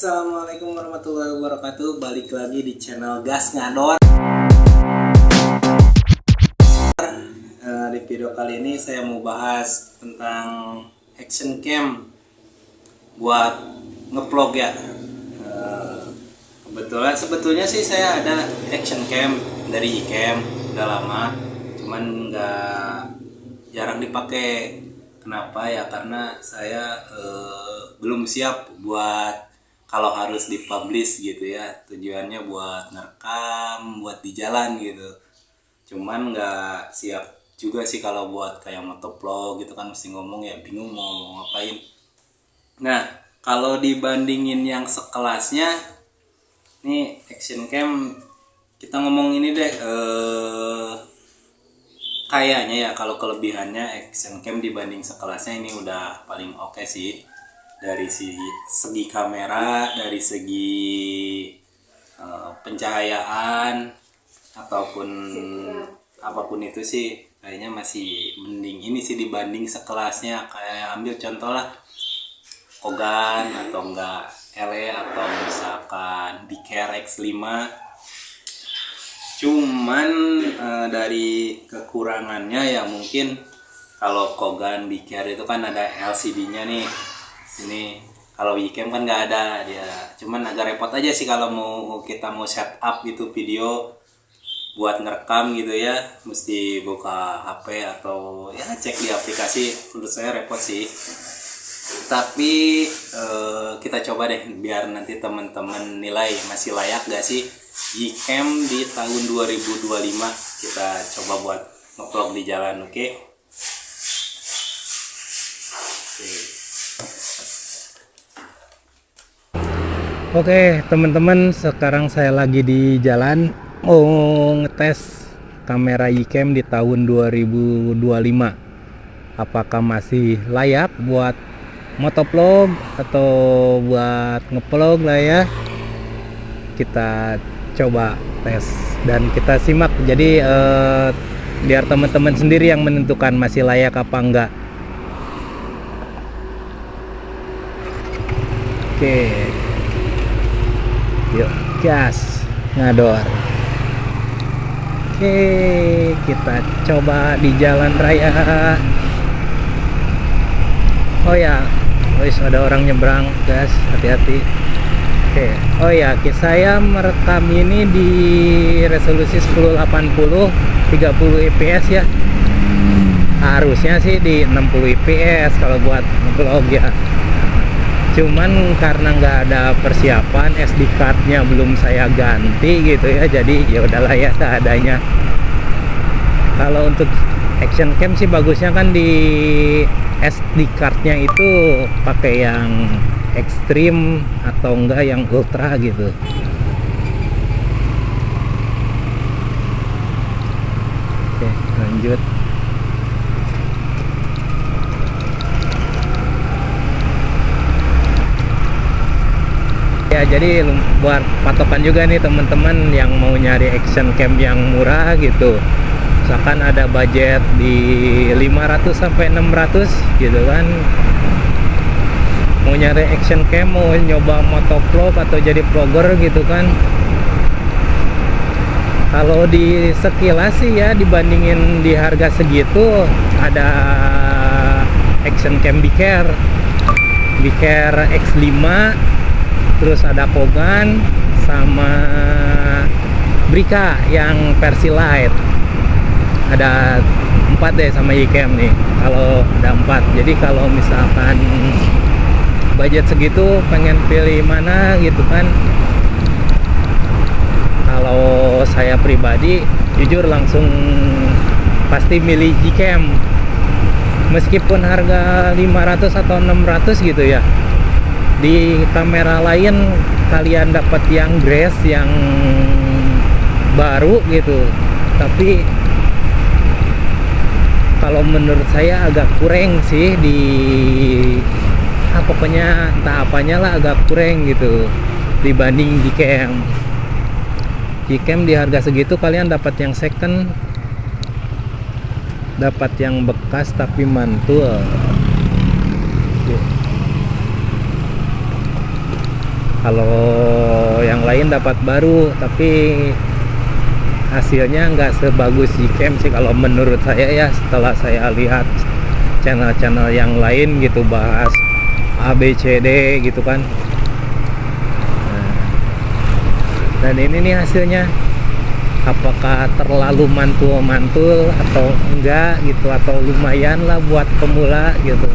Assalamualaikum warahmatullahi wabarakatuh. Balik lagi di channel Gas Ngador. Di video kali ini saya mau bahas tentang action cam buat ngevlog ya. Kebetulan sebetulnya sih saya ada action cam dari iCam udah lama, cuman jarang dipakai. Kenapa ya? Karena saya belum siap buat kalau harus dipublish gitu ya. Tujuannya buat ngerekam, buat di jalan gitu. Cuman nggak siap juga sih kalau buat kayak motovlog gitu kan, mesti ngomong ya, bingung mau ngapain. Nah, kalau dibandingin yang sekelasnya, nih action cam kita ngomong ini deh. Kayaknya ya kalau kelebihannya action cam dibanding sekelasnya ini udah paling oke sih. Dari segi kamera, dari segi pencahayaan ataupun apapun itu sih kayaknya masih mending ini sih dibanding sekelasnya. Kayak ambil contoh lah Kogan atau enggak LE atau misalkan Biker X5. Cuman dari kekurangannya ya mungkin kalau Kogan Biker itu kan ada LCD-nya nih. Sini kalau iCam kan nggak ada dia. Cuman agak repot aja sih kalau kita mau setup gitu video buat ngerekam gitu ya, mesti buka HP atau ya cek di aplikasi. Menurut saya repot sih. Tapi kita coba deh biar nanti teman-teman nilai masih layak gak sih iCam di tahun 2025. Kita coba buat ngevlog di jalan, oke? Oke teman-teman, sekarang saya lagi di jalan mau ngetes kamera iCam di tahun 2025. Apakah masih layak buat motovlog atau buat ngevlog lah ya. Kita coba tes dan kita simak. Jadi biar teman-teman sendiri yang menentukan masih layak apa enggak. Oke. Yuk, gas ngador. Oke, kita coba di jalan raya. Oh ya, wis ada orang nyebrang, guys, hati-hati. Oke, oh ya, saya merekam ini di resolusi 1080 30 fps ya. Harusnya sih di 60 fps kalau buat vlog ya. Cuman karena nggak ada persiapan, SD cardnya belum saya ganti gitu ya, jadi ya udahlah ya seadanya. Kalau untuk action cam sih bagusnya kan di SD cardnya itu pakai yang ekstrim atau enggak yang ultra gitu. Oke, lanjut. Ya, jadi buat patokan juga nih teman-teman yang mau nyari action cam yang murah gitu. Misalkan ada budget di 500 sampai 600 gitu kan. Mau nyari action cam, mau nyoba motovlog atau jadi vlogger gitu kan. Kalau di sekilas sih ya dibandingin di harga segitu, ada action cam Biker X5, terus ada Kogan sama Brika yang versi light. Ada 4 deh sama iCam nih. Kalau ada 4. Jadi kalau misalkan budget segitu pengen pilih mana gitu kan. Kalau saya pribadi jujur langsung pasti milih iCam. Meskipun harga 500 atau 600 gitu ya. Di kamera lain kalian dapat yang grace yang baru gitu, tapi kalau menurut saya agak kurang sih di pokoknya entah apanya lah, agak kurang gitu dibanding Gcam. Gcam di harga segitu kalian dapat yang second, dapat yang bekas tapi mantul. Kalau yang lain dapat baru tapi hasilnya nggak sebagus Gcam sih kalau menurut saya ya, setelah saya lihat channel-channel yang lain gitu bahas ABCD gitu kan. Nah, dan ini nih hasilnya, apakah terlalu mantul-mantul atau enggak gitu, atau lumayan lah buat pemula gitu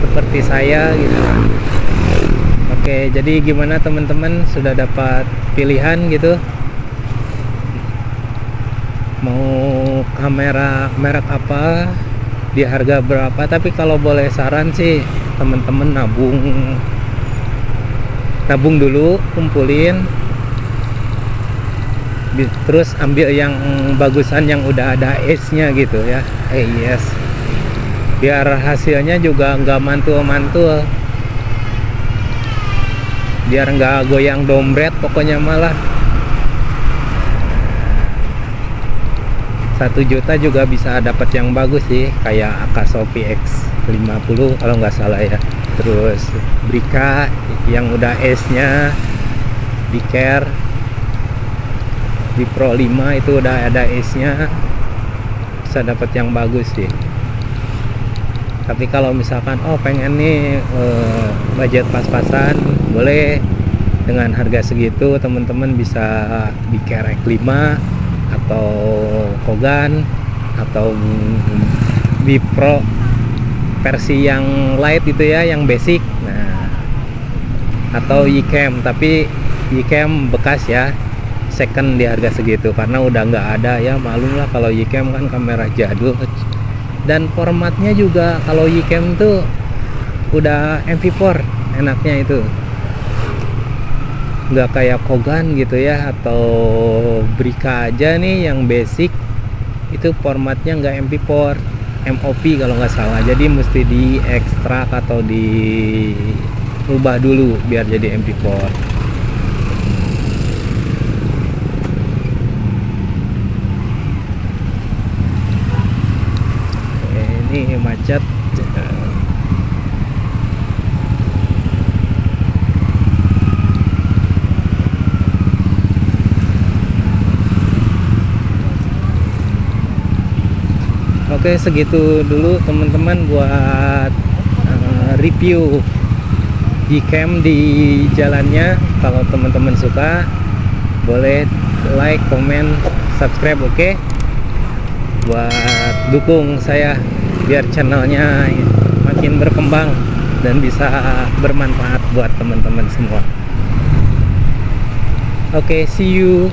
seperti saya gitu. Oke, jadi gimana teman-teman, sudah dapat pilihan gitu mau kamera merek apa, di harga berapa? Tapi kalau boleh saran sih teman-teman nabung dulu, kumpulin, terus ambil yang bagusan yang udah ada ace-nya gitu ya, yes, biar hasilnya juga nggak mantul-mantul, biar nggak goyang dompet pokoknya. Malah 1 juta juga bisa dapat yang bagus sih, kayak Akasofi X50 kalau nggak salah ya. Terus Brika yang udah S-nya, di Care, di Pro 5 itu udah ada S-nya, bisa dapat yang bagus sih. Tapi kalau misalkan pengen nih budget pas-pasan, boleh dengan harga segitu teman-teman bisa di Care X5 atau Kogan atau di Pro versi yang light itu ya, yang basic. Nah, atau Gcam, tapi Gcam bekas ya, second di harga segitu karena udah nggak ada ya, malum lah kalau Gcam kan kamera jadul. Dan formatnya juga kalau Gcam tuh udah MP4, enaknya itu nggak kayak Kogan gitu ya, atau Brika aja nih yang basic itu formatnya nggak MP4, MOP kalau nggak salah. Jadi mesti di ekstrak atau dirubah dulu biar jadi MP4. Ini macet. Oke, segitu dulu teman-teman buat review Gcam di jalannya. Kalau teman-teman suka, boleh like, comment, subscribe, oke? Buat dukung saya biar channelnya makin berkembang dan bisa bermanfaat buat teman-teman semua. Oke, see you.